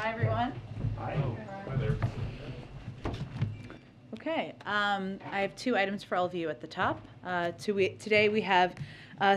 Hi, everyone. Hi. Hi there. Okay, I have two items for all of you at the top. Today we have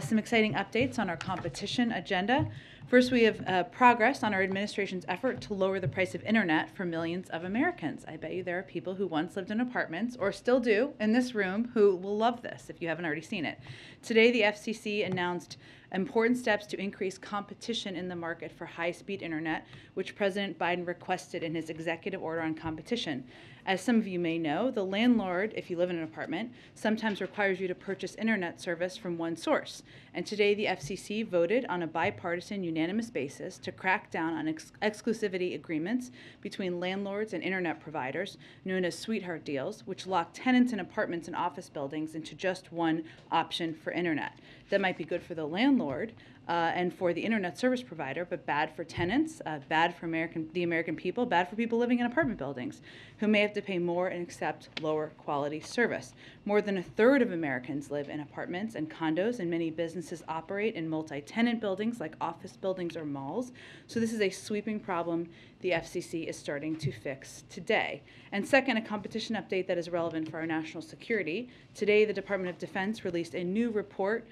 some exciting updates on our competition agenda. First, we have progress on our administration's effort to lower the price of internet for millions of Americans. I bet you there are people who once lived in apartments, or still do, in this room who will love this if you haven't already seen it. Today, the FCC announced important steps to increase competition in the market for high-speed internet, which President Biden requested in his executive order on competition. As some of you may know, the landlord, if you live in an apartment, sometimes requires you to purchase internet service from one source. And today the FCC voted on a bipartisan unanimous basis to crack down on exclusivity agreements between landlords and internet providers, known as sweetheart deals, which lock tenants in apartments and office buildings into just one option for internet. That might be good for the landlord and for the internet service provider, but bad for tenants, bad for the American people, bad for people living in apartment buildings who may have to pay more and accept lower quality service. More than a third of Americans live in apartments and condos, and many businesses operate in multi-tenant buildings like office buildings or malls. So this is a sweeping problem the FCC is starting to fix today. And second, a competition update that is relevant for our national security. Today, the Department of Defense released a new report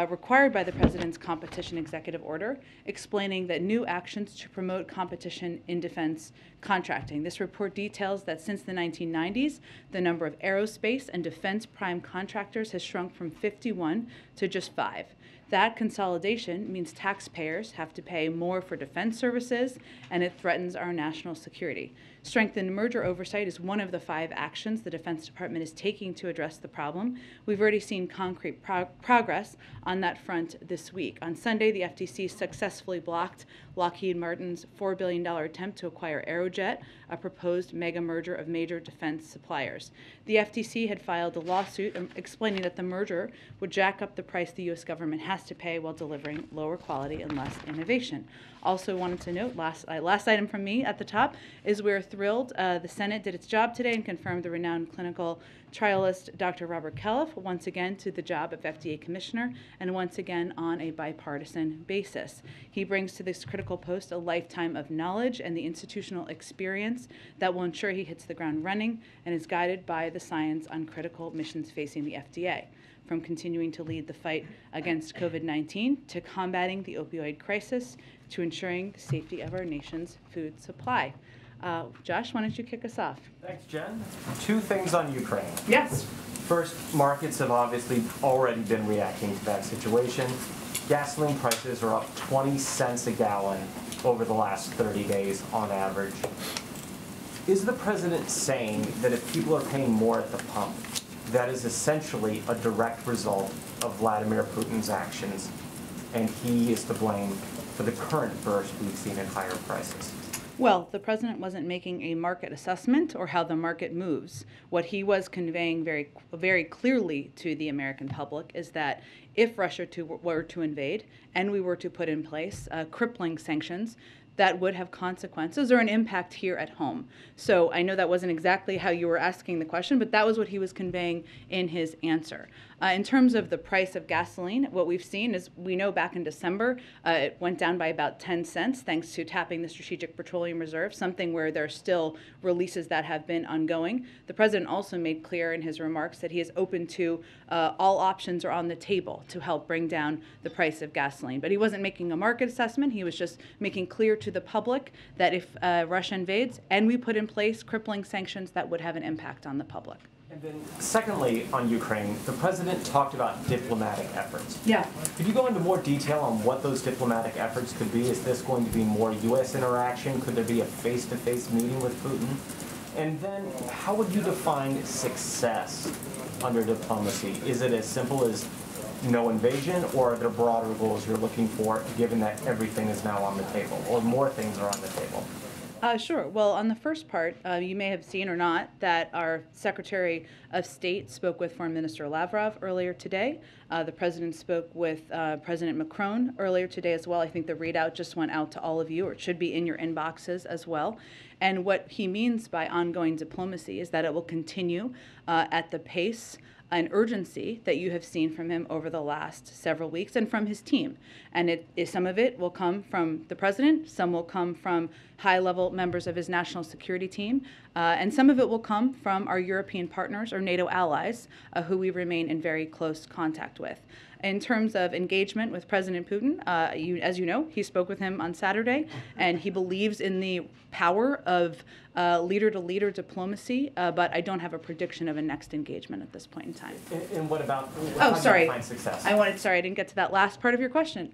required by the President's competition executive order, explaining that new actions to promote competition in defense contracting. This report details that since the 1990s, the number of aerospace and defense prime contractors has shrunk from 51 to just 5. That consolidation means taxpayers have to pay more for defense services, and it threatens our national security. Strengthened merger oversight is one of the 5 actions the Defense Department is taking to address the problem. We've already seen concrete progress on that front this week. On Sunday, the FTC successfully blocked Lockheed Martin's $4 billion attempt to acquire Aerojet, a proposed mega merger of major defense suppliers. The FTC had filed a lawsuit explaining that the merger would jack up the price the U.S. government has to pay while delivering lower quality and less innovation. Also wanted to note, last item from me at the top, is we're thrilled the Senate did its job today and confirmed the renowned clinical trialist Dr. Robert Califf once again to the job of FDA Commissioner, and once again on a bipartisan basis. He brings to this critical post a lifetime of knowledge and the institutional experience that will ensure he hits the ground running and is guided by the science on critical missions facing the FDA. From continuing to lead the fight against COVID-19 to combating the opioid crisis to ensuring the safety of our nation's food supply. Josh, why don't you kick us off? Thanks, Jen. 2 things on Ukraine. Yes. First, markets have obviously already been reacting to that situation. Gasoline prices are up 20 cents a gallon over the last 30 days on average. Is the president saying that if people are paying more at the pump, that is essentially a direct result of Vladimir Putin's actions, and he is to blame for the current burst we've seen in higher prices? Well, the president wasn't making a market assessment or how the market moves. What he was conveying very clearly to the American public is that if Russia were to invade and we were to put in place crippling sanctions, that would have consequences or an impact here at home. So I know that wasn't exactly how you were asking the question, but that was what he was conveying in his answer. In terms of the price of gasoline, what we've seen is we know back in December, it went down by about 10 cents thanks to tapping the Strategic Petroleum Reserve, something where there are still releases that have been ongoing. The president also made clear in his remarks that he is open to all options are on the table to help bring down the price of gasoline. But he wasn't making a market assessment. He was just making clear to the public that if Russia invades and we put in place crippling sanctions, that would have an impact on the public. And then secondly, on Ukraine, the president talked about diplomatic efforts. Yeah. Could you go into more detail on what those diplomatic efforts could be? Is this going to be more U.S. interaction? Could there be a face-to-face meeting with Putin? And then how would you define success under diplomacy? Is it as simple as no invasion, or are there broader goals you're looking for, given that everything is now on the table, or more things are on the table? Sure. Well, on the first part, you may have seen or not that our Secretary of State spoke with Foreign Minister Lavrov earlier today. The President spoke with President Macron earlier today as well. I think the readout just went out to all of you, or it should be in your inboxes as well. And what he means by ongoing diplomacy is that it will continue at the pace an urgency that you have seen from him over the last several weeks and from his team. And some of it will come from the president, some will come from high-level members of his national security team, and some of it will come from our European partners or NATO allies, who we remain in very close contact with. In terms of engagement with President Putin, as you know, he spoke with him on Saturday, and he believes in the power of leader-to-leader diplomacy, but I don't have a prediction of a next engagement at this point in time. And what about Oh, sorry. define success? Sorry, I didn't get to that last part of your question.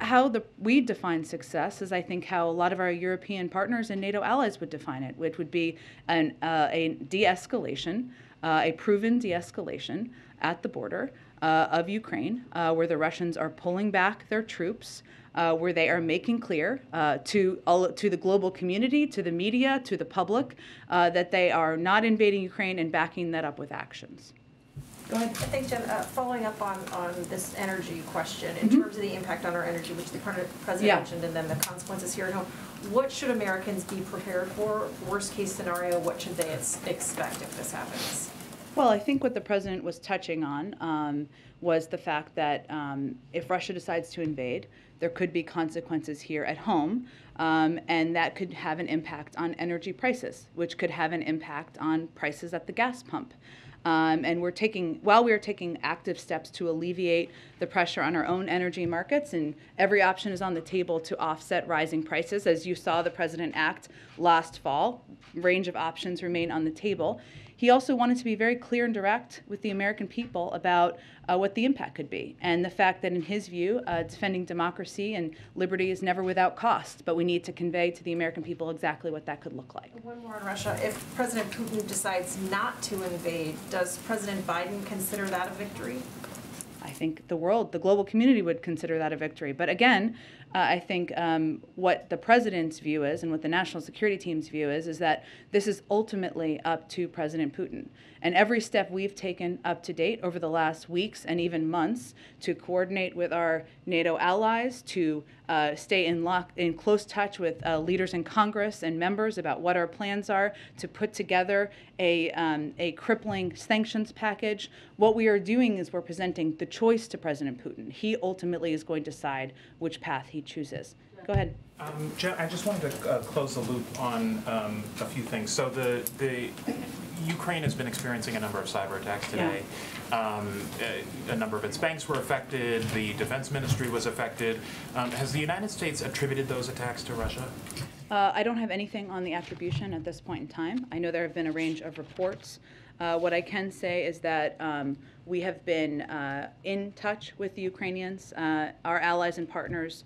How we define success is, I think, how a lot of our European partners and NATO allies would define it, which would be a de-escalation, a proven de-escalation at the border of Ukraine, where the Russians are pulling back their troops, where they are making clear to the global community, to the media, to the public, that they are not invading Ukraine and backing that up with actions. Go ahead. I think, Jen, following up on this energy question, in terms of the impact on our energy, which the president mentioned, and then the consequences here at home, what should Americans be prepared for? Worst case scenario, what should they expect if this happens? Well, I think what the president was touching on was the fact that if Russia decides to invade, there could be consequences here at home, and that could have an impact on energy prices, which could have an impact on prices at the gas pump. And while we are taking active steps to alleviate the pressure on our own energy markets, and every option is on the table to offset rising prices, as you saw the president act last fall, range of options remain on the table. He also wanted to be very clear and direct with the American people about what the impact could be, and the fact that in his view, defending democracy and liberty is never without cost, but we need to convey to the American people exactly what that could look like. One more on Russia. If President Putin decides not to invade, does President Biden consider that a victory? I think the global community would consider that a victory. But again, I think what the president's view is and what the national security team's view is that this is ultimately up to President Putin. And every step we've taken up to date over the last weeks and even months to coordinate with our NATO allies, to stay in close touch with leaders in Congress and members about what our plans are, to put together a crippling sanctions package. What we are doing is we're presenting the choice to President Putin. He ultimately is going to decide which path he chooses. Go ahead. Jen, I just wanted to close the loop on a few things. So the Ukraine has been experiencing a number of cyber attacks today. Yeah. A number of its banks were affected. The defense ministry was affected. Has the United States attributed those attacks to Russia? I don't have anything on the attribution at this point in time. I know there have been a range of reports. What I can say is that we have been in touch with the Ukrainians, our allies and partners,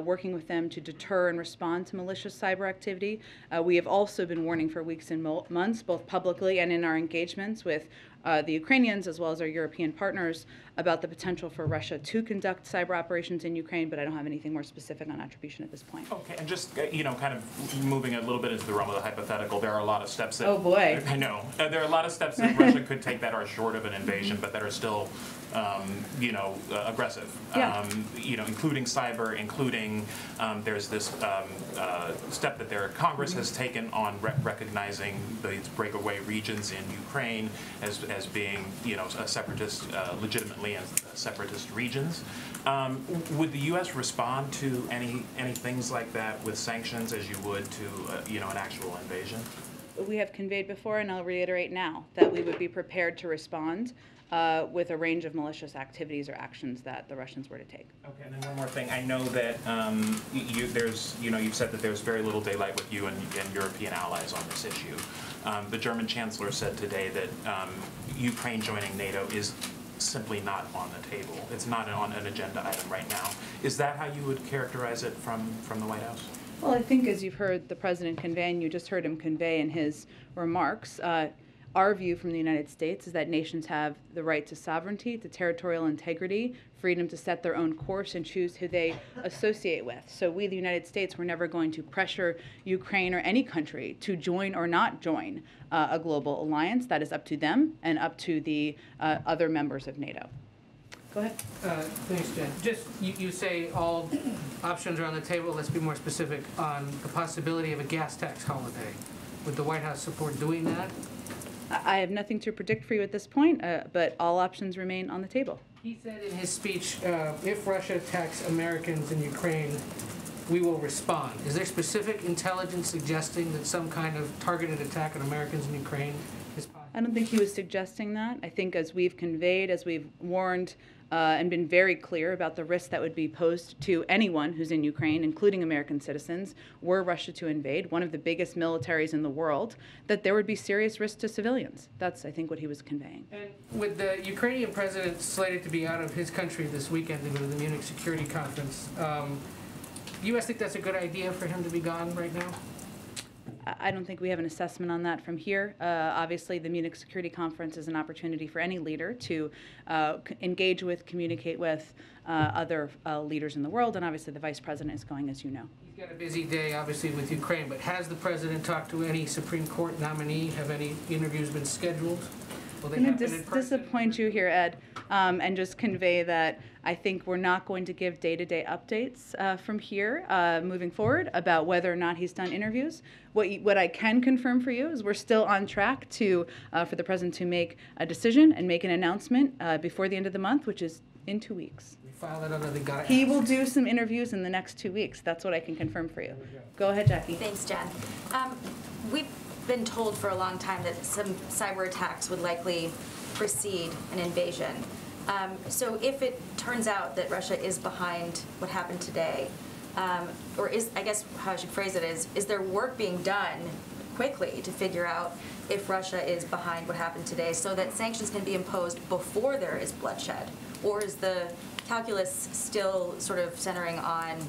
working with them to deter and respond to malicious cyber activity. We have also been warning for weeks and months, both publicly and in our engagements with the Ukrainians as well as our European partners, about the potential for Russia to conduct cyber operations in Ukraine, but I don't have anything more specific on attribution at this point. Okay, and just, kind of moving a little bit into the realm of the hypothetical, there are a lot of steps that... Oh, boy. I know. There are a lot of steps that Russia could take that are short of an invasion, but that are still, aggressive. Yeah. Including cyber, including there's this step that their Congress has taken on recognizing these breakaway regions in Ukraine as being, a separatist, legitimately as separatist regions. Would the U.S. respond to any things like that with sanctions as you would to, an actual invasion? We have conveyed before, and I'll reiterate now, that we would be prepared to respond with a range of malicious activities or actions that the Russians were to take. Okay, and then one more thing. I know that you've said that there's very little daylight with you and European allies on this issue. The German Chancellor said today that Ukraine joining NATO is simply not on the table. It's not on an agenda item right now. Is that how you would characterize it from the White House? Well, I think as you've heard the President convey, and you just heard him convey in his remarks, our view from the United States is that nations have the right to sovereignty, to territorial integrity, freedom to set their own course and choose who they associate with. So we, the United States, we're never going to pressure Ukraine or any country to join or not join a global alliance. That is up to them and up to the other members of NATO. Go ahead. Thanks, Jen. Just, you say all options are on the table. Let's be more specific on the possibility of a gas tax holiday. Would the White House support doing that? I have nothing to predict for you at this point, but all options remain on the table. He said in his speech, if Russia attacks Americans in Ukraine, we will respond. Is there specific intelligence suggesting that some kind of targeted attack on Americans in Ukraine is possible? I don't think he was suggesting that. I think as we've conveyed, as we've warned and been very clear about the risks that would be posed to anyone who's in Ukraine, including American citizens, were Russia to invade, one of the biggest militaries in the world, that there would be serious risk to civilians. That's, I think, what he was conveying. And with the Ukrainian president slated to be out of his country this weekend to go to the Munich Security Conference, do you guys think that's a good idea for him to be gone right now? I don't think we have an assessment on that from here. Obviously, the Munich Security Conference is an opportunity for any leader to engage with, communicate with other leaders in the world, and obviously the vice president is going, as you know. He's got a busy day, obviously, with Ukraine, but has the president talked to any Supreme Court nominee? Have any interviews been scheduled? Will they I'm happen going in to person? disappoint you here, Ed, and just convey that I think we're not going to give day-to-day updates from here moving forward about whether or not he's done interviews. What I can confirm for you is we're still on track to for the president to make a decision and make an announcement before the end of the month, which is in 2 weeks. We file that under the guy. He will do some interviews in the next 2 weeks. That's what I can confirm for you. Go ahead, Jackie. Thanks, Jen. We've been told for a long time that some cyber attacks would likely precede an invasion. So if it turns out that Russia is behind what happened today, or is, I guess how I should phrase it is there work being done quickly to figure out if Russia is behind what happened today so that sanctions can be imposed before there is bloodshed? Or is the calculus still sort of centering on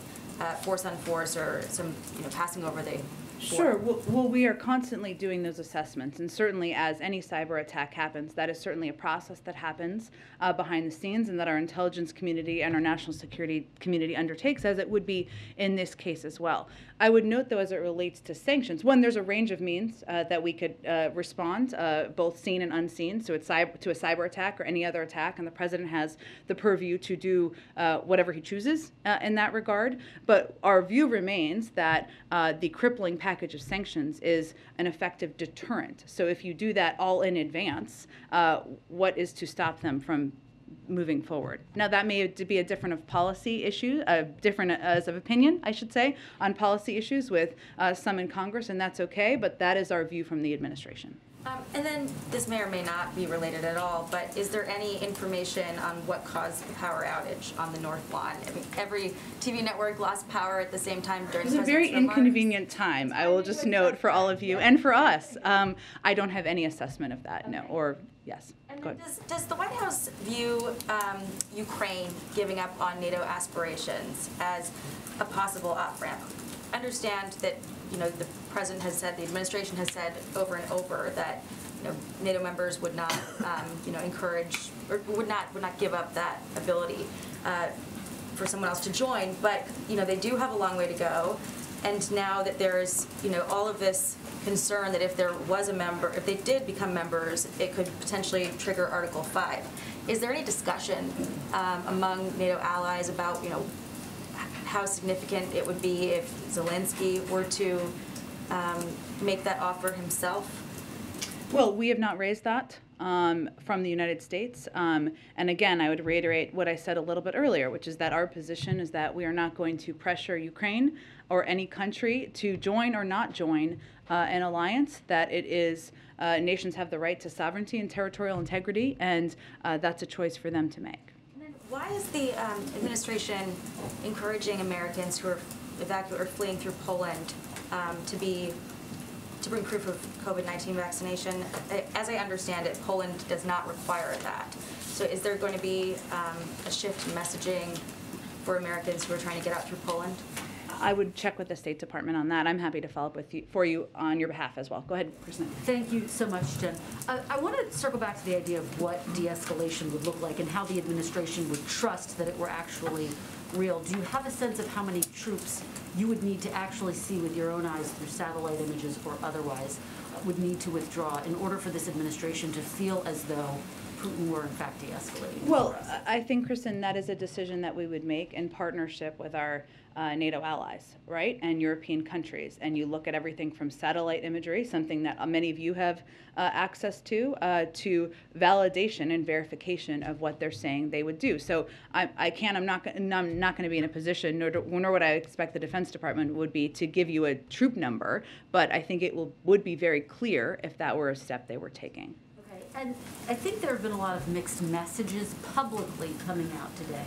force on force or some passing over the Sure. Well, we are constantly doing those assessments, and certainly as any cyber attack happens, that is certainly a process that happens behind the scenes and that our intelligence community and our national security community undertakes, as it would be in this case as well. I would note, though, as it relates to sanctions, one, there's a range of means that we could respond, both seen and unseen, so to a cyber attack or any other attack, and the president has the purview to do whatever he chooses in that regard. But our view remains that the crippling package of sanctions is an effective deterrent. So if you do that all in advance, what is to stop them from moving forward? Now, that may be a different of policy issue, different as of opinion, I should say, on policy issues with some in Congress, and that's okay, but that is our view from the administration. And then this may or may not be related at all, but is there any information on what caused the power outage on the North Lawn? I mean, every TV network lost power at the same time during It was a very inconvenient time, I will just note for all of you and for us. I don't have any assessment of that, no, or yes. And then does the White House view Ukraine giving up on NATO aspirations as a possible off-ramp? Understand that the president has said, the administration has said over and over that NATO members would not encourage or would not give up that ability for someone else to join, but they do have a long way to go. And now that there's all of this concern that if there was a member, if they did become members, it could potentially trigger Article 5. Is there any discussion among NATO allies about how significant it would be if Zelensky were to make that offer himself? Well, we have not raised that from the United States. And again, I would reiterate what I said a little bit earlier, which is that our position is that we are not going to pressure Ukraine or any country to join or not join an alliance, that it is nations have the right to sovereignty and territorial integrity, and that's a choice for them to make. Why is the administration encouraging Americans who are or fleeing through Poland to bring proof of COVID-19 vaccination? As I understand it, Poland does not require that. So is there going to be a shift in messaging for Americans who are trying to get out through Poland? I would check with the State Department on that. I'm happy to follow up with you for you on your behalf as well. Go ahead, Kristen. Thank you so much, Jen. I want to circle back to the idea of what de-escalation would look like and how the administration would trust that it were actually real. Do you have a sense of how many troops you would need to actually see with your own eyes through satellite images or otherwise would need to withdraw in order for this administration to feel as though Putin were in fact de-escalating? Well, I think, Kristen, that is a decision that we would make in partnership with our NATO allies, right, and European countries. And you look at everything from satellite imagery, something that many of you have access to validation and verification of what they're saying they would do. So I'm not going to be in a position, nor would I expect the Defense Department would be, to give you a troop number. But I think it would be very clear if that were a step they were taking. And I think there have been a lot of mixed messages publicly coming out today.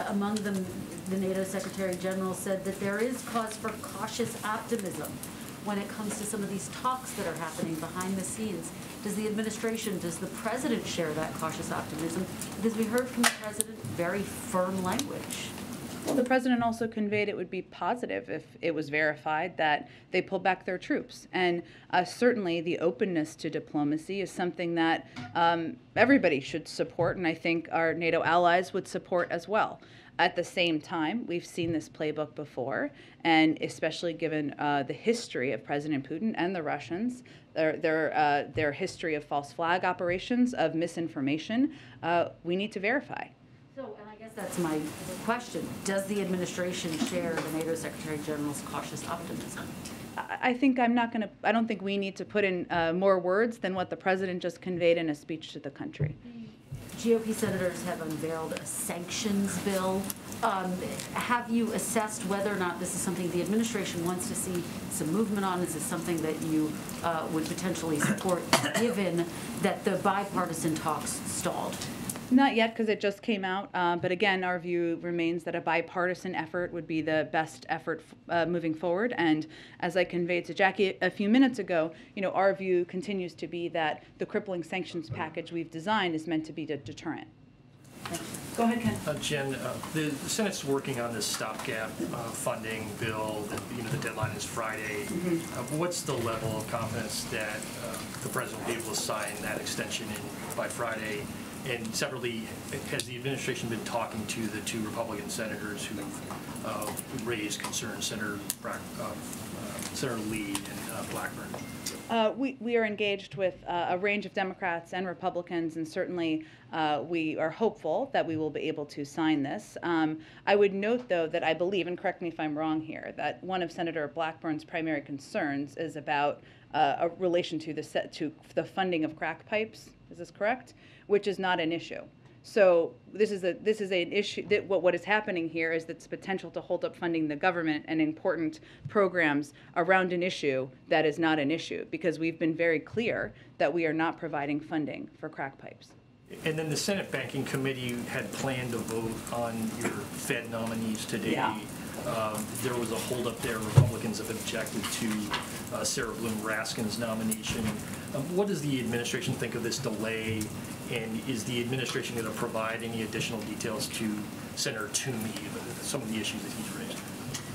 Among them, the NATO Secretary General said that there is cause for cautious optimism when it comes to some of these talks that are happening behind the scenes. Does the administration, does the president share that cautious optimism? Because we heard from the president very firm language. Well, the president also conveyed it would be positive if it was verified that they pull back their troops. And certainly the openness to diplomacy is something that everybody should support, and I think our NATO allies would support as well. At the same time, we've seen this playbook before, and especially given the history of President Putin and the Russians, their history of false flag operations, of misinformation, we need to verify. So, and I guess that's my question. Does the administration share the NATO Secretary General's cautious optimism? I don't think we need to put in more words than what the president just conveyed in a speech to the country. GOP senators have unveiled a sanctions bill. Have you assessed whether or not this is something the administration wants to see some movement on? Is this something that you would potentially support, given that the bipartisan talks stalled? Not yet, because it just came out. But again, our view remains that a bipartisan effort would be the best effort moving forward. And as I conveyed to Jackie a few minutes ago, our view continues to be that the crippling sanctions package we've designed is meant to be a deterrent. Go ahead, Ken. Jen, the Senate's working on this stopgap funding bill. The deadline is Friday. What's the level of confidence that the president will be able to sign that extension by Friday? And separately, has the administration been talking to the two Republican senators who raised concerns, Senator Lee and Blackburn? We are engaged with a range of Democrats and Republicans, and certainly we are hopeful that we will be able to sign this. I would note, though, that I believe, and correct me if I'm wrong here, that one of Senator Blackburn's primary concerns is about a relation to the funding of crack pipes. Is this correct? Which is not an issue. So this is an issue. That what is happening here is that's potential to hold up funding the government and important programs around an issue that is not an issue, because we've been very clear that we are not providing funding for crack pipes. And then the Senate Banking Committee had planned to vote on your Fed nominees today. Yeah. There was a holdup there. Republicans have objected to Sarah Bloom Raskin's nomination. What does the administration think of this delay? And is the administration going to provide any additional details to Senator Toomey about some of the issues that he's raised?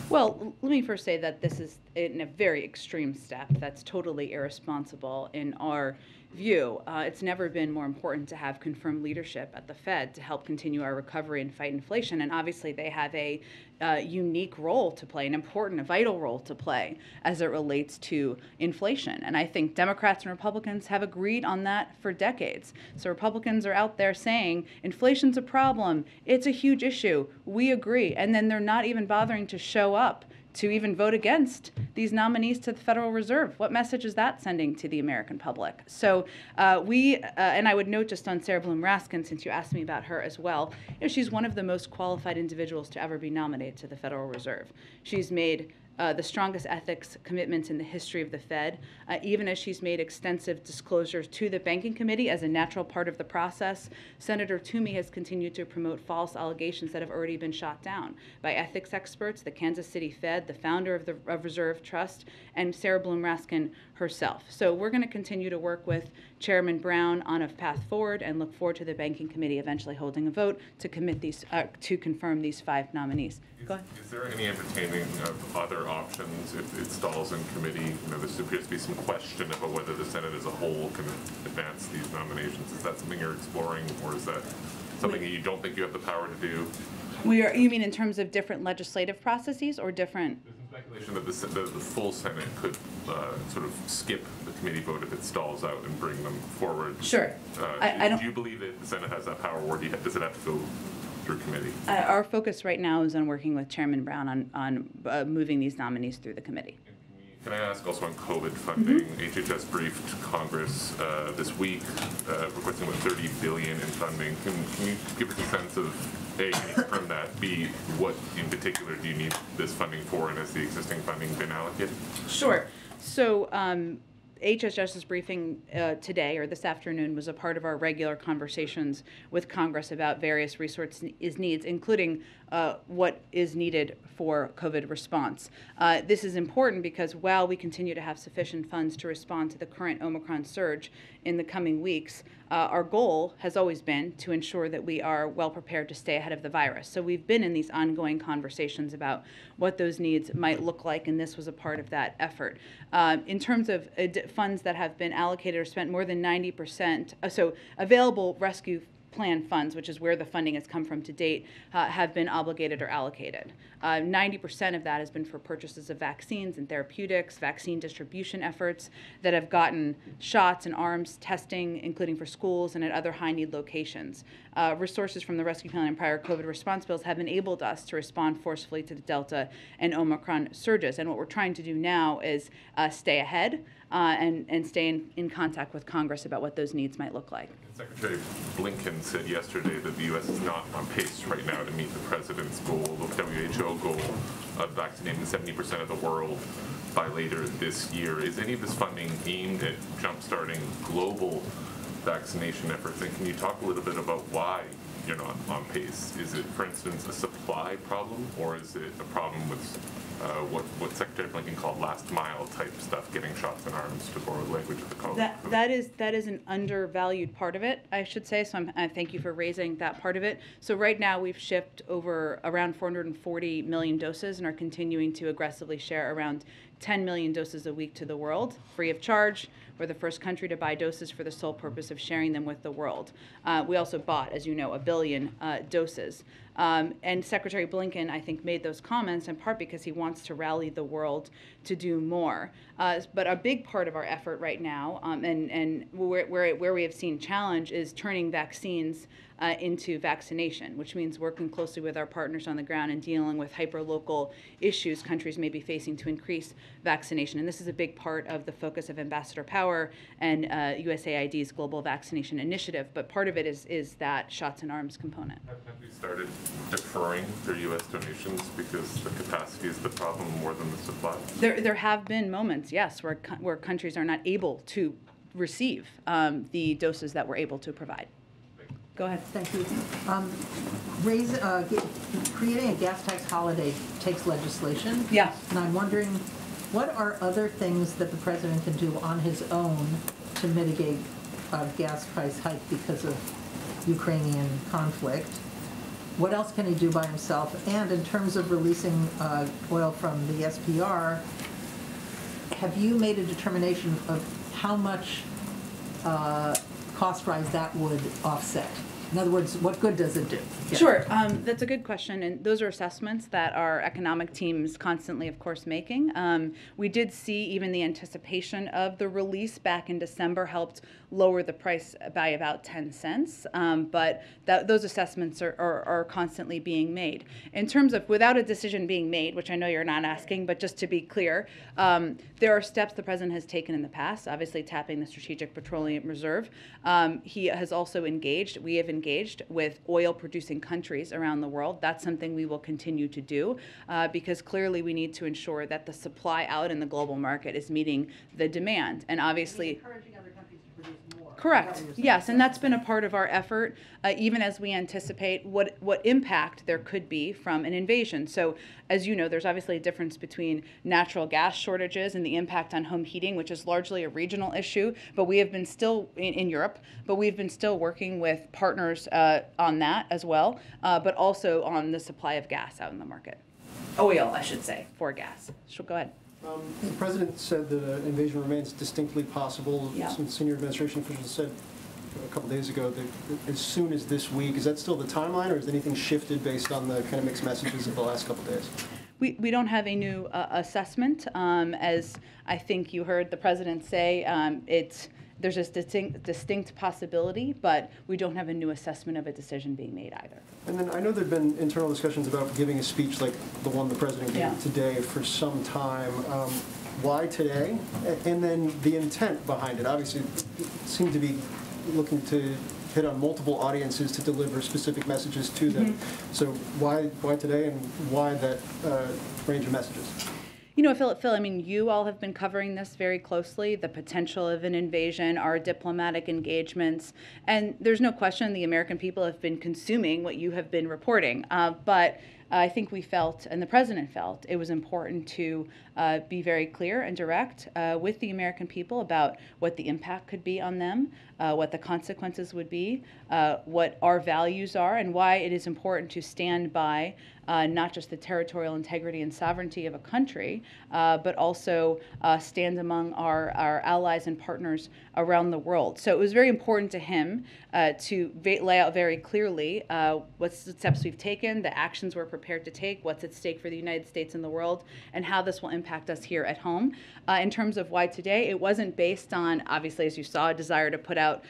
Well, let me first say that this is in a very extreme step that's totally irresponsible in our view. It's never been more important to have confirmed leadership at the Fed to help continue our recovery and fight inflation. And obviously they have a unique role to play, an important, a vital role to play as it relates to inflation. And I think Democrats and Republicans have agreed on that for decades. So Republicans are out there saying inflation's a problem, it's a huge issue, we agree. And then they're not even bothering to show up to even vote against these nominees to the Federal Reserve. What message is that sending to the American public? So and I would note just on Sarah Bloom Raskin, since you asked me about her as well, she's one of the most qualified individuals to ever be nominated to the Federal Reserve. She's made the strongest ethics commitments in the history of the Fed, even as she's made extensive disclosures to the Banking Committee as a natural part of the process. Senator Toomey has continued to promote false allegations that have already been shot down by ethics experts, the Kansas City Fed, the founder of the Reserve Trust, and Sarah Bloom Raskin herself. So we're going to continue to work with Chairman Brown on a path forward and look forward to the Banking Committee eventually holding a vote to commit these to confirm these 5 nominees. Go ahead. Is there any entertaining of other options if it stalls in committee? There appears to be some question about whether the Senate as a whole can advance these nominations. Is that something you're exploring, or is that something that you don't think you have the power to do? You mean in terms of different legislative processes or different? There's some Speculation that the full Senate could sort of skip the committee vote if it stalls out and bring them forward. Sure. I don't. Do you believe that the Senate has that power, or does it have to go through committee? Our focus right now is on working with Chairman Brown on moving these nominees through the committee. Can I ask also on COVID funding? HHS briefed Congress this week requesting about $30 billion in funding. Can you give us a sense of A, can you confirm that? B, what in particular do you need this funding for, and has the existing funding been allocated? Sure. So HHS's briefing today or this afternoon was a part of our regular conversations with Congress about various resource needs, including what is needed for COVID response. This is important because while we continue to have sufficient funds to respond to the current Omicron surge in the coming weeks, our goal has always been to ensure that we are well prepared to stay ahead of the virus. So we've been in these ongoing conversations about what those needs might look like, and this was a part of that effort. In terms of funds that have been allocated or spent, more than 90%, so available rescue plan funds, which is where the funding has come from to date, have been obligated or allocated. 90% of that has been for purchases of vaccines and therapeutics, vaccine distribution efforts that have gotten shots and arms testing, including for schools and at other high-need locations. Resources from the rescue plan and prior COVID response bills have enabled us to respond forcefully to the Delta and Omicron surges. And what we're trying to do now is stay ahead and stay in contact with Congress about what those needs might look like. Secretary Blinken said yesterday that the U.S. is not on pace right now to meet the president's goal, the WHO goal of vaccinating 70% of the world by later this year. Is any of this funding aimed at jumpstarting global vaccination efforts? And can you talk a little bit about why you're not on pace? Is it, for instance, a supply problem, or is it a problem with what Secretary Blinken called last mile type stuff, getting shots in arms, to borrow the language of the college? That is an undervalued part of it, I should say. So I thank you for raising that part of it. So right now we've shipped over around 440 million doses and are continuing to aggressively share around 10 million doses a week to the world, free of charge. We're the first country to buy doses for the sole purpose of sharing them with the world. We also bought, as you know, 1 billion doses. And Secretary Blinken, I think, made those comments in part because he wants to rally the world to do more. But a big part of our effort right now, and where we have seen challenge, is turning vaccines into vaccination, which means working closely with our partners on the ground and dealing with hyperlocal issues countries may be facing to increase vaccination. And this is a big part of the focus of Ambassador Power and USAID's Global Vaccination Initiative. But part of it is that shots in arms component. Have we started deferring their U.S. donations because the capacity is the problem more than the supply? There have been moments, yes, where countries are not able to receive the doses that we're able to provide. Go ahead. Thank you. Creating a gas tax holiday takes legislation. Yeah. And I'm wondering, what are other things that the president can do on his own to mitigate a gas price hike because of Ukrainian conflict? What else can he do by himself? And in terms of releasing oil from the SPR, have you made a determination of how much cost rise that would offset? In other words, what good does it do? Yeah. Sure, that's a good question, and those are assessments that our economic team is constantly, of course, making. We did see even the anticipation of the release back in December helped lower the price by about 10 cents, but those assessments are constantly being made. In terms of without a decision being made, which I know you're not asking, but just to be clear, there are steps the president has taken in the past, obviously tapping the Strategic Petroleum Reserve. He has also we have engaged with oil-producing countries around the world. That's something we will continue to do because clearly we need to ensure that the supply out in the global market is meeting the demand. And obviously, Encouraging other countries to produce more. correct. Yes, and that's been a part of our effort, even as we anticipate what impact there could be from an invasion. So, as you know, there's obviously a difference between natural gas shortages and the impact on home heating, which is largely a regional issue. But we have been still in Europe, but we've been still working with partners on that as well, but also on the supply of gas out in the market. Oil, I should say, for gas. So go ahead. The president said that an invasion remains distinctly possible. Yeah. Some senior administration officials said a couple days ago that as soon as this week. Is that still the timeline, or has anything shifted based on the kind of mixed messages of the last couple days? We don't have a new assessment. As I think you heard the president say, there's a distinct possibility, but we don't have a new assessment of a decision being made either. And then I know there've been internal discussions about giving a speech like the one the president gave today for some time. Why today? And then the intent behind it. Obviously, it seemed to be looking to hit on multiple audiences to deliver specific messages to them. So why today, and why that range of messages? You know, Phil, I mean, you all have been covering this very closely, the potential of an invasion, our diplomatic engagements, and there's no question the American people have been consuming what you have been reporting. But I think we felt, and the president felt, it was important to be very clear and direct with the American people about what the impact could be on them, what the consequences would be, what our values are, and why it is important to stand by not just the territorial integrity and sovereignty of a country, but also stand among our allies and partners around the world. So it was very important to him to lay out very clearly what's the steps we've taken, the actions we're prepared to take, what's at stake for the United States and the world, and how this will impact us here at home. In terms of why today, it wasn't based on, obviously, as you saw, a desire to put out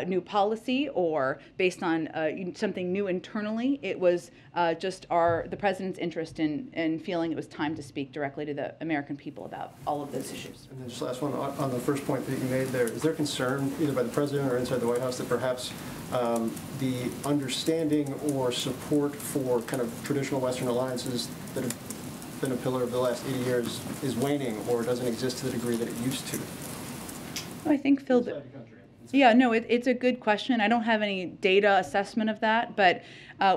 new policy or based on something new internally. It was just the president's interest in feeling it was time to speak directly to the American people about all of those issues. And then just last one, on the first point that you made there, is there concern either by the president or inside the White House that perhaps the understanding or support for kind of traditional Western alliances that have been a pillar of the last 80 years is waning or doesn't exist to the degree that it used to? Well, I think, Phil, yeah, no, it's a good question. I don't have any data assessment of that, but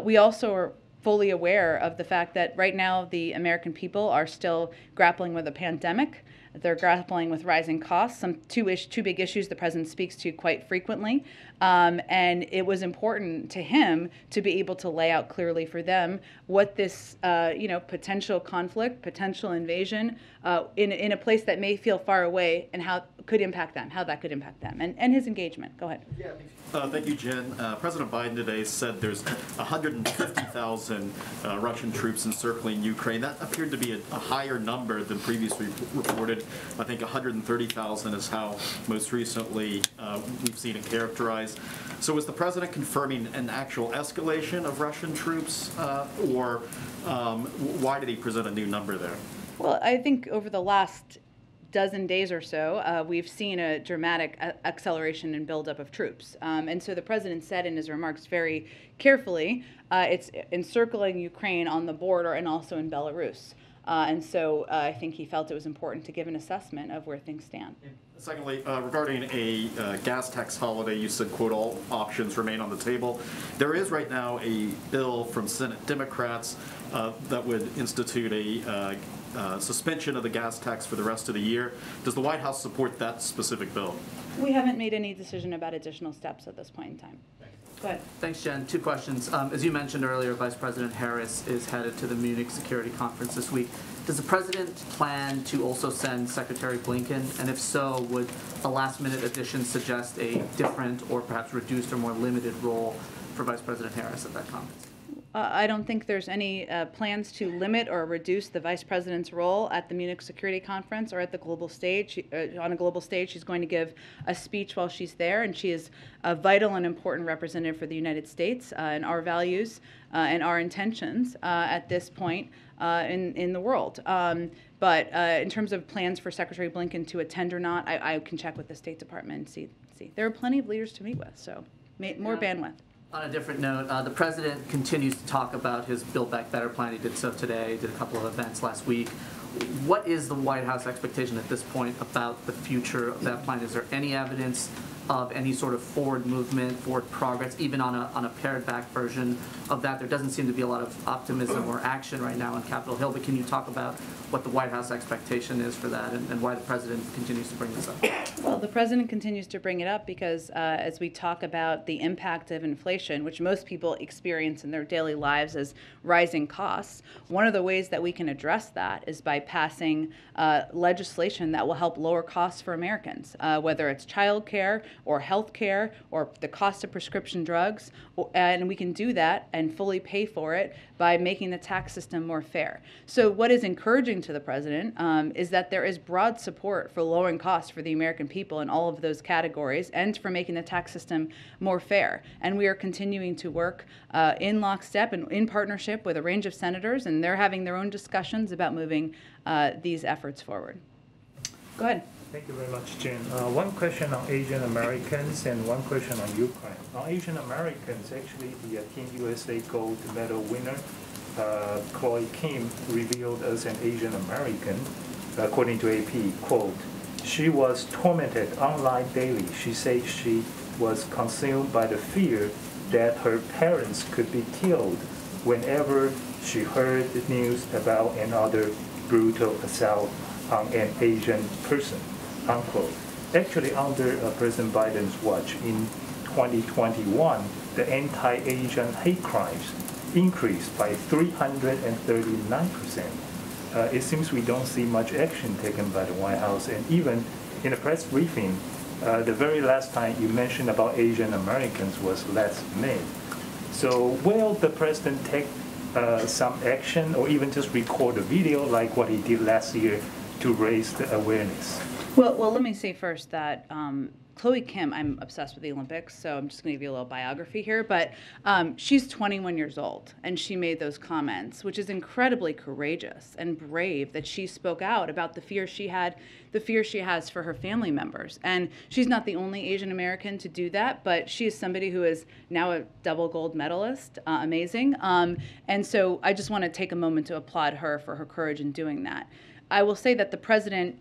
we also are fully aware of the fact that right now the American people are still grappling with a pandemic. They're grappling with rising costs, two big issues the president speaks to quite frequently. And it was important to him to be able to lay out clearly for them what this potential conflict, potential invasion in a place that may feel far away, and how could impact them, how that could impact them, and his engagement. Go ahead. Yeah, thank you, Jen. President Biden today said there's 150,000 Russian troops encircling Ukraine. That appeared to be a higher number than previously reported. I think 130,000 is how most recently we've seen it characterized. So is the president confirming an actual escalation of Russian troops, or why did he present a new number there? Well, I think over the last dozen days or so, we've seen a dramatic acceleration and buildup of troops. And so the president said in his remarks very carefully, it's encircling Ukraine on the border and also in Belarus. And so I think he felt it was important to give an assessment of where things stand. Secondly, regarding a gas tax holiday, you said, quote, all options remain on the table. There is right now a bill from Senate Democrats that would institute a suspension of the gas tax for the rest of the year. Does the White House support that specific bill? We haven't made any decision about additional steps at this point in time. Go ahead. Thanks, Jen. Two questions. As you mentioned earlier, Vice President Harris is headed to the Munich Security Conference this week. Does the president plan to also send Secretary Blinken? And if so, would a last-minute addition suggest a different or perhaps reduced or more limited role for Vice President Harris at that conference? I don't think there's any plans to limit or reduce the vice president's role at the Munich Security Conference or at the global stage. On a global stage, she's going to give a speech while she's there, and she is a vital and important representative for the United States and our values and our intentions at this point in the world. But in terms of plans for Secretary Blinken to attend or not, I can check with the State Department and see. There are plenty of leaders to meet with, so more bandwidth. On a different note, the president continues to talk about his Build Back Better plan. He did so today, did a couple of events last week. What is the White House expectation at this point about the future of that plan? Is there any evidence of any sort of forward movement, forward progress, even on a pared back version of that? There doesn't seem to be a lot of optimism or action right now on Capitol Hill, but can you talk about what the White House expectation is for that, and why the president continues to bring this up. Well, the president continues to bring it up because as we talk about the impact of inflation, which most people experience in their daily lives as rising costs, one of the ways that we can address that is by passing legislation that will help lower costs for Americans, whether it's child care or health care or the cost of prescription drugs, and we can do that and fully pay for it by making the tax system more fair. So what is encouraging to the president is that there is broad support for lowering costs for the American people in all of those categories and for making the tax system more fair. And we are continuing to work in lockstep and in partnership with a range of senators, and they're having their own discussions about moving these efforts forward. Go ahead. Thank you very much, Jen. One question on Asian Americans and one question on Ukraine. On Asian Americans, actually the Team USA gold medal winner, Chloe Kim, revealed as an Asian American, according to AP, quote, "She was tormented online daily. She said she was consumed by the fear that her parents could be killed whenever she heard the news about another brutal assault on an Asian person," unquote. Actually, under President Biden's watch in 2021, the anti-Asian hate crimes increased by 339%. It seems we don't see much action taken by the White House, and even in a press briefing, the very last time you mentioned about Asian Americans was last May. So will the president take some action or even just record a video like what he did last year to raise the awareness? Well, let me say first that Chloe Kim, I'm obsessed with the Olympics, so I'm just going to give you a little biography here, but she's 21 years old, and she made those comments, which is incredibly courageous and brave that she spoke out about the fear she had, the fear she has for her family members. And she's not the only Asian American to do that, but she is somebody who is now a double gold medalist, amazing. And so I just want to take a moment to applaud her for her courage in doing that. I will say that the president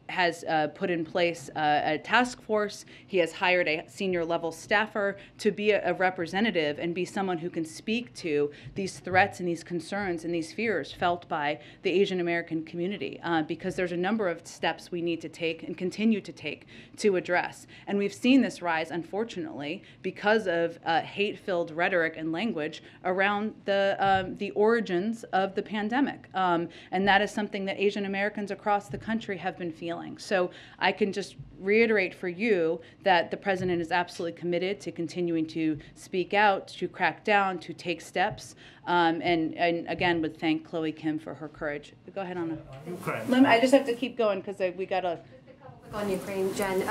has put in place a task force. He has hired a senior level staffer to be a representative and be someone who can speak to these threats and these concerns and these fears felt by the Asian American community, because there's a number of steps we need to take and continue to take to address. And we've seen this rise, unfortunately, because of hate-filled rhetoric and language around the origins of the pandemic. And that is something that Asian Americans across the country have been feeling. So I can just reiterate for you that the president is absolutely committed to continuing to speak out, to crack down, to take steps, and again would thank Chloe Kim for her courage. Go ahead, Anna. Ukraine. I just have to keep going because we got to... On Ukraine, Jen,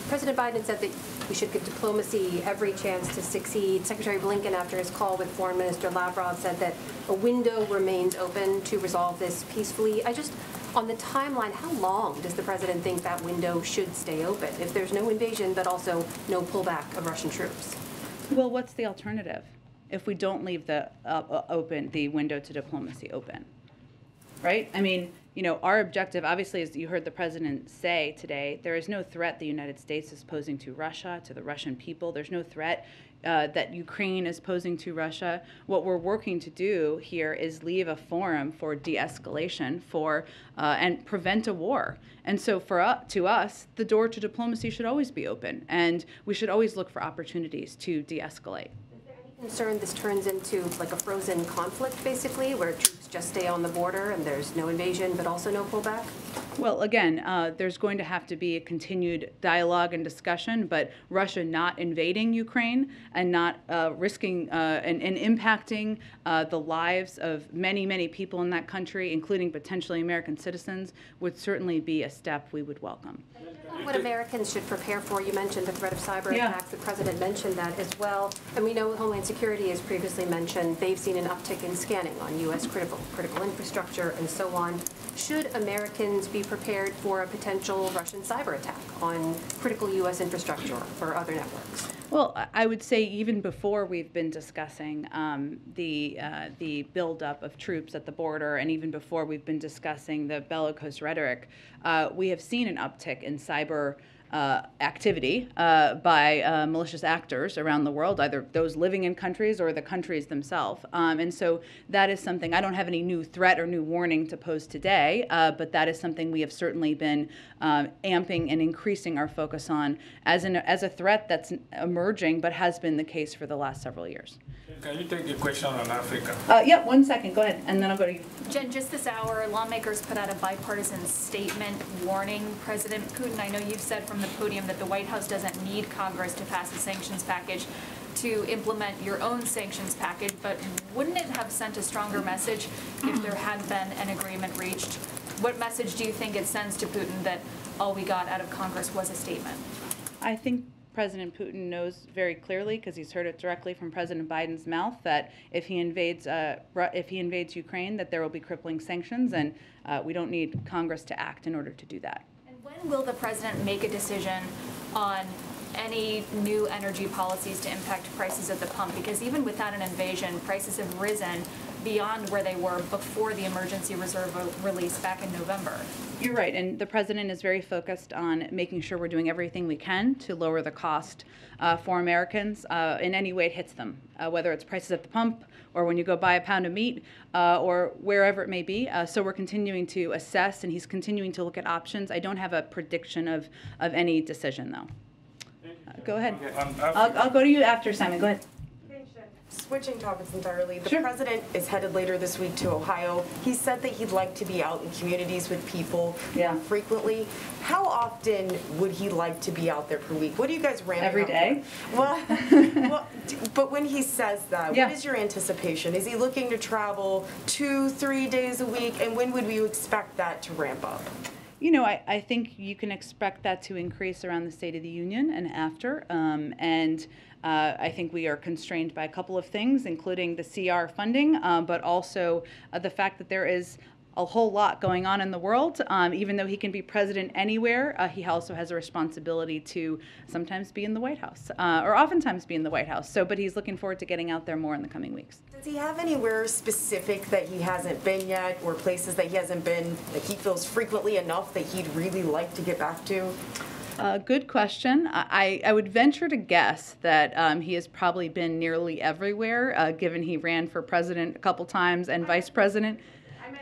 President Biden said that we should give diplomacy every chance to succeed. Secretary Blinken, after his call with Foreign Minister Lavrov, said that a window remains open to resolve this peacefully. On the timeline, how long does the president think that window should stay open if there's no invasion but also no pullback of Russian troops? Well, what's the alternative if we don't leave the window to diplomacy open? Right? I mean, you know, our objective, obviously, as you heard the president say today, there is no threat the United States is posing to Russia, to the Russian people. There's no threat that Ukraine is posing to Russia. What we're working to do here is leave a forum for de-escalation and prevent a war. And so to us, the door to diplomacy should always be open, and we should always look for opportunities to de-escalate. Concerned this turns into like a frozen conflict, basically, where troops just stay on the border and there's no invasion but also no pullback? Well, again, there's going to have to be a continued dialogue and discussion, but Russia not invading Ukraine and not risking and impacting the lives of many, many people in that country, including potentially American citizens, would certainly be a step we would welcome. What Americans should prepare for, you mentioned the threat of cyber attacks. The president mentioned that as well. And we know Homeland Security has previously mentioned they've seen an uptick in scanning on U.S. critical infrastructure and so on. Should Americans be prepared for a potential Russian cyber attack on critical U.S. infrastructure or other networks? Well, I would say even before we've been discussing the buildup of troops at the border, and even before we've been discussing the bellicose rhetoric, we have seen an uptick in cyber activity by malicious actors around the world, either those living in countries or the countries themselves. And so that is something, I don't have any new threat or new warning to pose today, but that is something we have certainly been amping and increasing our focus on as a threat that's emerging, but has been the case for the last several years. Can you take a question on Africa? Yeah, 1 second, go ahead, and then I'll go to you. Jen, just this hour, lawmakers put out a bipartisan statement warning President Putin. I know you've said from the podium that the White House doesn't need Congress to pass a sanctions package to implement your own sanctions package, but wouldn't it have sent a stronger message if there had been an agreement reached? What message do you think it sends to Putin that all we got out of Congress was a statement? I think President Putin knows very clearly, because he's heard it directly from President Biden's mouth, that if he invades Ukraine, that there will be crippling sanctions, and we don't need Congress to act in order to do that. And when will the president make a decision on any new energy policies to impact prices at the pump? Because even without an invasion, prices have risen beyond where they were before the emergency reserve release back in November. You're right, and the president is very focused on making sure we're doing everything we can to lower the cost for Americans in any way it hits them, whether it's prices at the pump or when you go buy a pound of meat or wherever it may be. So we're continuing to assess, and he's continuing to look at options. I don't have a prediction of any decision, though. Go ahead. I'll go to you after, Simon. Go ahead. Switching topics entirely, the Sure. president is headed later this week to Ohio. He said that he'd like to be out in communities with people more frequently. How often would he like to be out there per week? What do you guys ramp Every up day? for? Well, but when he says that, what is your anticipation? Is he looking to travel 2-3 days a week? And when would we expect that to ramp up? You know, I think you can expect that to increase around the State of the Union and after. I think we are constrained by a couple of things, including the CR funding, but also the fact that there is a whole lot going on in the world. Even though he can be president anywhere, he also has a responsibility to sometimes be in the White House, or oftentimes be in the White House. So, but he's looking forward to getting out there more in the coming weeks. Does he have anywhere specific that he hasn't been yet, or places that he hasn't been that he feels frequently enough that he'd really like to get back to? Good question. I would venture to guess that he has probably been nearly everywhere, given he ran for president a couple times and vice president.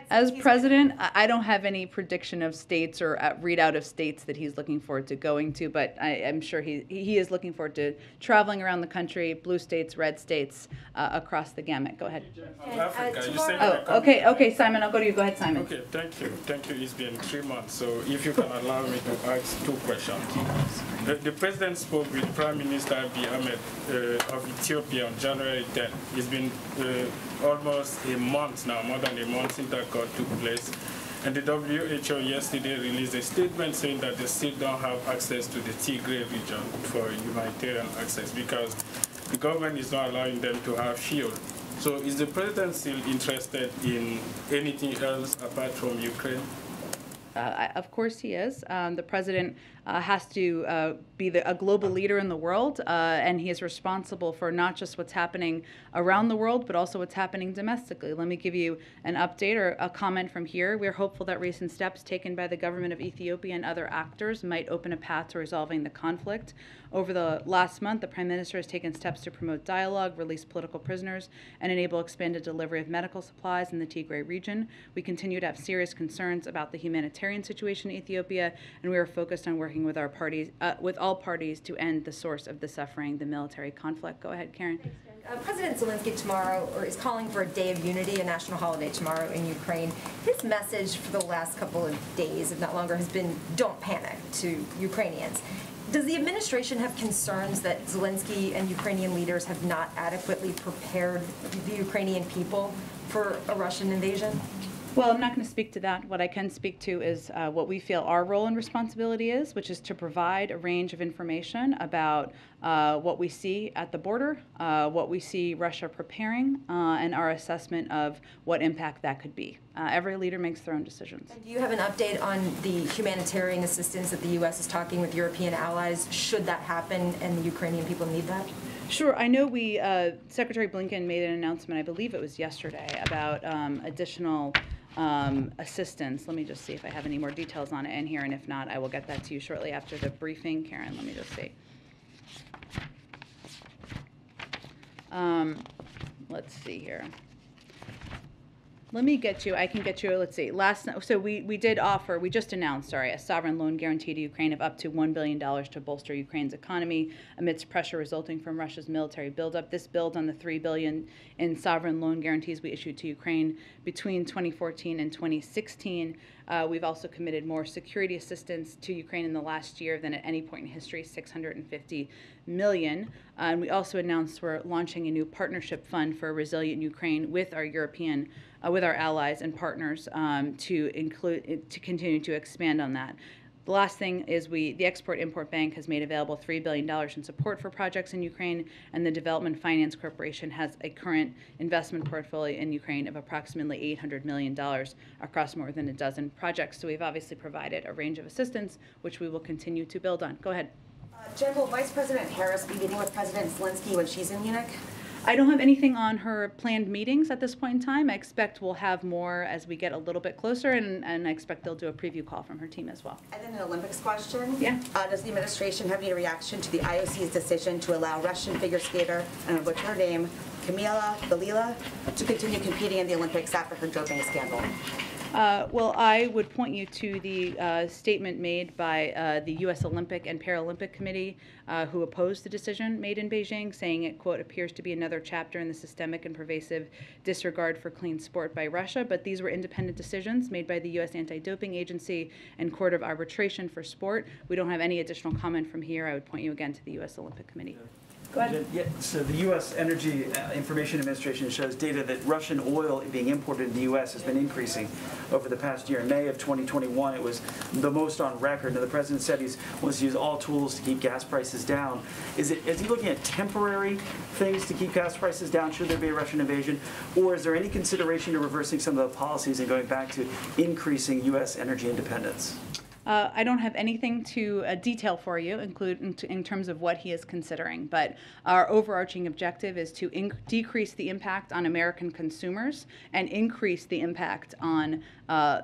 As president, I don't have any prediction of states or readout of states that he's looking forward to going to, but I'm sure he is looking forward to traveling around the country, blue states, red states, across the gamut. Go ahead. Okay, Simon, I'll go to you. Go ahead, Simon. Okay, thank you. It's been 3 months, so if you can allow me to ask 2 questions. The president spoke with Prime Minister Abiy Ahmed of Ethiopia on January 10th. It's been almost a month now, more than a month since that call took place. And the WHO yesterday released a statement saying that they still don't have access to the Tigray region for humanitarian access because the government is not allowing them to have fuel. So is the president still interested in anything else apart from Ukraine? Of course he is. The president has to be a global leader in the world, and he is responsible for not just what's happening around the world, but also what's happening domestically. Let me give you an update or a comment from here. We're hopeful that recent steps taken by the government of Ethiopia and other actors might open a path to resolving the conflict. Over the last month, the Prime Minister has taken steps to promote dialogue, release political prisoners, and enable expanded delivery of medical supplies in the Tigray region. We continue to have serious concerns about the humanitarian situation in Ethiopia, and we are focused on working with all parties to end the source of the suffering, the military conflict. Go ahead, Karen. President Zelensky tomorrow is calling for a day of unity, a national holiday tomorrow in Ukraine. His message for the last couple of days, if not longer, has been don't panic to Ukrainians. Does the administration have concerns that Zelensky and Ukrainian leaders have not adequately prepared the Ukrainian people for a Russian invasion? Well, I'm not going to speak to that. What I can speak to is what we feel our role and responsibility is, which is to provide a range of information about what we see at the border, what we see Russia preparing, and our assessment of what impact that could be. Every leader makes their own decisions. And do you have an update on the humanitarian assistance that the U.S. is talking with European allies, should that happen and the Ukrainian people need that? Sure. I know Secretary Blinken made an announcement, I believe it was yesterday, about additional assistance. Let me just see if I have any more details on it in here, and if not, I will get that to you shortly after the briefing. Karen, let me just see. Let's see here. Let me get you, I can get you, let's see, so we did offer, we just announced, sorry, a sovereign loan guarantee to Ukraine of up to $1 billion to bolster Ukraine's economy amidst pressure resulting from Russia's military buildup. This builds on the $3 billion in sovereign loan guarantees we issued to Ukraine between 2014 and 2016. We've also committed more security assistance to Ukraine in the last year than at any point in history, $650 million. And we also announced we're launching a new partnership fund for a resilient Ukraine with our European, with our allies and partners to continue to expand on that. The last thing is the Export-Import Bank has made available $3 billion in support for projects in Ukraine, and the Development Finance Corporation has a current investment portfolio in Ukraine of approximately $800 million across more than a dozen projects. So we've obviously provided a range of assistance, which we will continue to build on. Go ahead. Jen, will Vice President Harris be meeting with President Zelensky when she's in Munich? I don't have anything on her planned meetings at this point in time. I expect we'll have more as we get a little bit closer, and I expect they'll do a preview call from her team as well. And then an Olympics question. Yeah. Does the administration have any reaction to the IOC's decision to allow Russian figure skater, and I'll butcher her name, Kamila Valieva, to continue competing in the Olympics after her doping scandal? Well, I would point you to the statement made by the U.S. Olympic and Paralympic Committee, who opposed the decision made in Beijing, saying it, quote, appears to be another chapter in the systemic and pervasive disregard for clean sport by Russia. But these were independent decisions made by the U.S. Anti-Doping Agency and Court of Arbitration for Sport. We don't have any additional comment from here. I would point you again to the U.S. Olympic Committee. Go ahead. Yeah, so the U.S. Energy Information Administration shows data that Russian oil being imported in the U.S. has been increasing over the past year. In May of 2021, it was the most on record. Now, the president said he wants to use all tools to keep gas prices down. Is he looking at temporary things to keep gas prices down should there be a Russian invasion? Or is there any consideration to reversing some of the policies and going back to increasing U.S. energy independence? I don't have anything to detail for you, in terms of what he is considering, but our overarching objective is to decrease the impact on American consumers and increase the impact on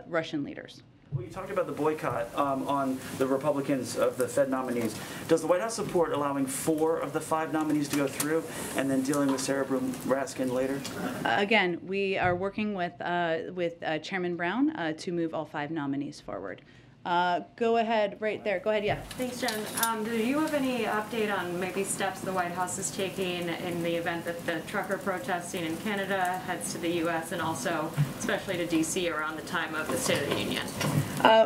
Russian leaders. Well, you talked about the boycott on the Republicans of the Fed nominees. Does the White House support allowing 4 of the 5 nominees to go through and then dealing with Sarah Bloom Raskin later? Again, we are working with Chairman Brown to move all 5 nominees forward. Go ahead, right there. Go ahead, yeah. Thanks, Jen. Do you have any update on maybe steps the White House is taking in the event that the trucker protesting in Canada heads to the U.S. and also especially to D.C. around the time of the State of the Union?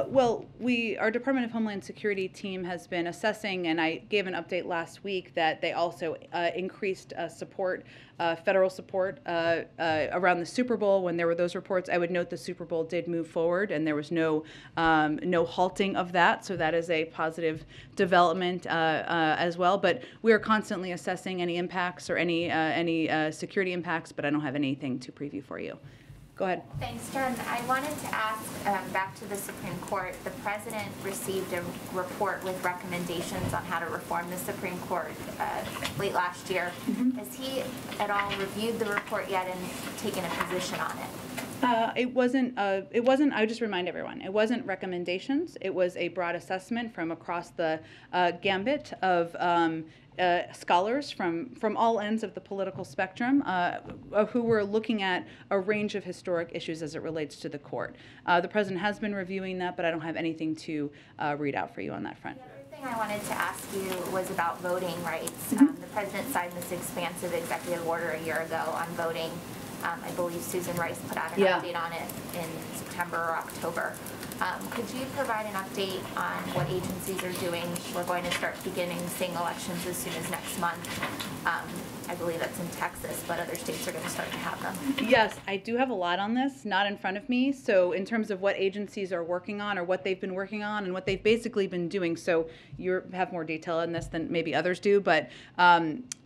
Well, our Department of Homeland Security team has been assessing, and I gave an update last week that they also increased support, federal support around the Super Bowl. When there were those reports, I would note the Super Bowl did move forward, and there was no halting of that. So that is a positive development as well. But we are constantly assessing any impacts or any security impacts, but I don't have anything to preview for you. Go ahead. Thanks, Jen. I wanted to ask, back to the Supreme Court, the President received a report with recommendations on how to reform the Supreme Court late last year. Has he at all reviewed the report yet and taken a position on it? It wasn't, I would just remind everyone, it wasn't recommendations. It was a broad assessment from across the gambit of scholars from all ends of the political spectrum who were looking at a range of historic issues as it relates to the court. The president has been reviewing that, but I don't have anything to read out for you on that front. The other thing I wanted to ask you was about voting rights. The president signed this expansive executive order a year ago on voting. I believe Susan Rice put out an update on it in September or October. Could you provide an update on what agencies are doing? We're going to start beginning seeing elections as soon as next month. I believe that's in Texas, but other states are going to start to have them. Yes, I do have a lot on this, not in front of me. So in terms of what agencies are working on or what they've been working on and what they've basically been doing, so you have more detail in this than maybe others do, but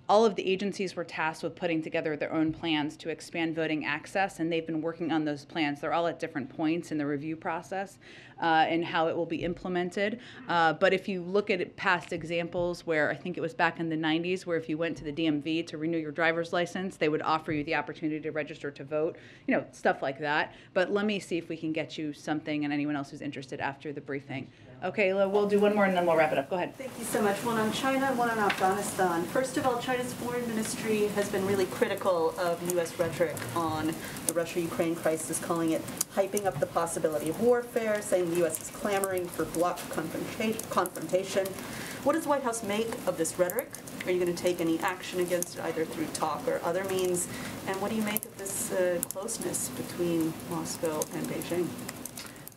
all of the agencies were tasked with putting together their own plans to expand voting access, and they've been working on those plans. They're all at different points in the review process and how it will be implemented. But if you look at past examples where I think it was back in the 90s, where if you went to the DMV to renew your driver's license, they would offer you the opportunity to register to vote, you know, stuff like that. But let me see if we can get you something, and anyone else who's interested after the briefing. Okay, we'll do one more and then we'll wrap it up. Go ahead. Thank you so much. One on China, one on Afghanistan. First of all, China's foreign ministry has been really critical of U.S. rhetoric on the Russia-Ukraine crisis, calling it hyping up the possibility of warfare, saying the U.S. is clamoring for bloc confrontation. What does the White House make of this rhetoric? Are you going to take any action against it, either through talk or other means? And what do you make of this closeness between Moscow and Beijing?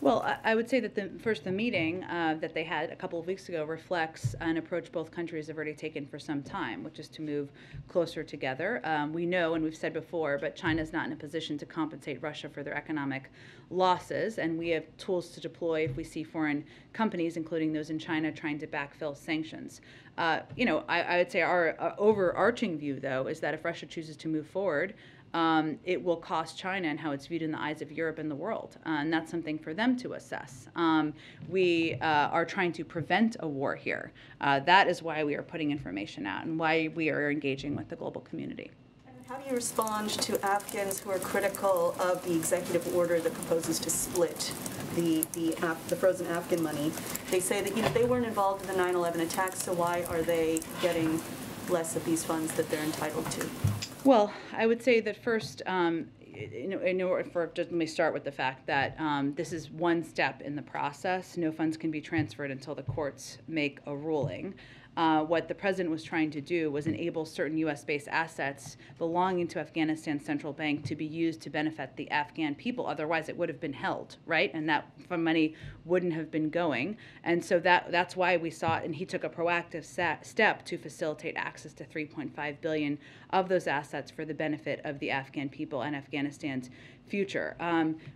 Well, I would say that the meeting that they had a couple of weeks ago reflects an approach both countries have already taken for some time, which is to move closer together. We know, and we've said before, but China's not in a position to compensate Russia for their economic losses, and we have tools to deploy if we see foreign companies, including those in China, trying to backfill sanctions. You know, I would say our overarching view, though, is that if Russia chooses to move forward, it will cost China and how it's viewed in the eyes of Europe and the world. And that's something for them to assess. We are trying to prevent a war here. That is why we are putting information out and why we are engaging with the global community. How do you respond to Afghans who are critical of the executive order that proposes to split the frozen Afghan money? They say that, you know, they weren't involved in the 9/11 attacks, so why are they getting less of these funds that they're entitled to? Well, I would say that first, let me start with the fact that this is one step in the process. No funds can be transferred until the courts make a ruling. What the president was trying to do was enable certain U.S.-based assets belonging to Afghanistan's central bank to be used to benefit the Afghan people. Otherwise, it would have been held, right? And that money wouldn't have been going. And so that's why we saw it, and he took a proactive step to facilitate access to $3.5 billion of those assets for the benefit of the Afghan people and Afghanistan's future.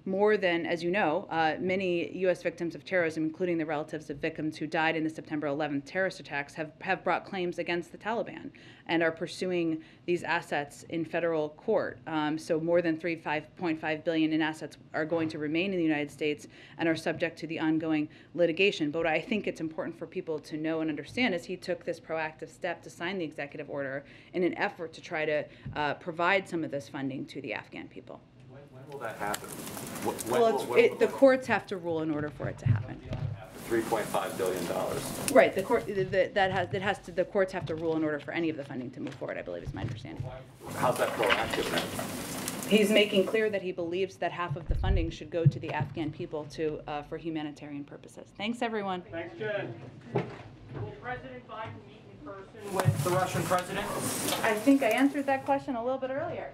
More than, as you know, many U.S. victims of terrorism, including the relatives of victims who died in the September 11th terrorist attacks, have brought claims against the Taliban and are pursuing these assets in federal court. So more than $3.5 billion in assets are going to remain in the United States and are subject to the ongoing litigation. But what I think it's important for people to know and understand is he took this proactive step to sign the executive order in an effort to try to provide some of this funding to the Afghan people. When will that happen? The courts have to rule in order for it to happen. $3.5 billion. Right. The courts have to rule in order for any of the funding to move forward, I believe is my understanding. How's that proactive then? He's making clear that he believes that half of the funding should go to the Afghan people for humanitarian purposes. Thanks, everyone. Thanks, Jen. Will President Biden meet in person with the Russian president? I think I answered that question a little bit earlier.